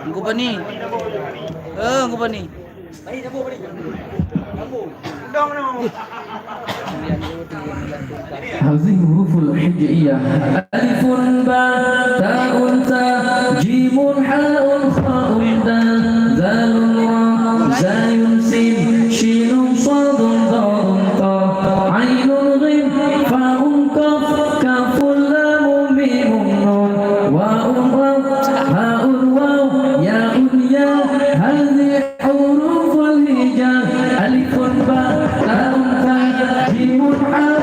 Ang ba ni? Ang ba ni? هذه الحروف الهجائية: ألف باء تاء تاء جيم حاء خاء دال ذال راء زاي سين شين صاد ضاد طاء عين غين فاء كاف كاف لام ميم نون واو هاء واو ياء ياء هذه حروف الهجاء: ألف باء تاء تاء جيم حاء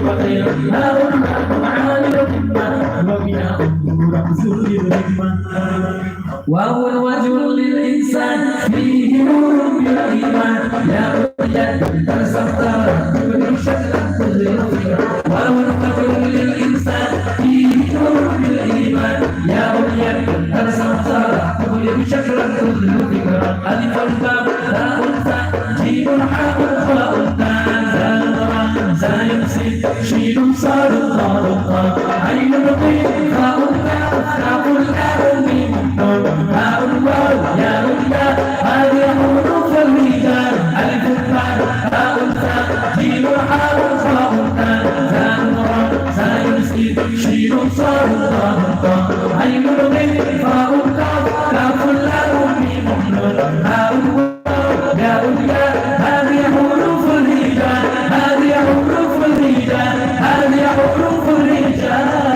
فقير هاء عامل وبناء رمز للهمة وهو الوجه للإنسان فيه نور بالإيمان يا بني ترسخت شكلا كل وهو الوجه للإنسان فيه نور بالإيمان يا بني ترسخت شكلا كل ألف الباب لا أنثى جيم حاء خاء تاء زاي سين شين صاد ضاء عين رقيق خاء كاف الآن ميم هاء واو يا هذه حروف الهجاء ألف الباب لا أنثى جيم حاء خاء تاء زاي سين شين صاد ضاء عين رقيق خاء كاف الآن ميم هاء هذه حروف الهجاء هذه حروف الهجاء هذه حروف الهجاء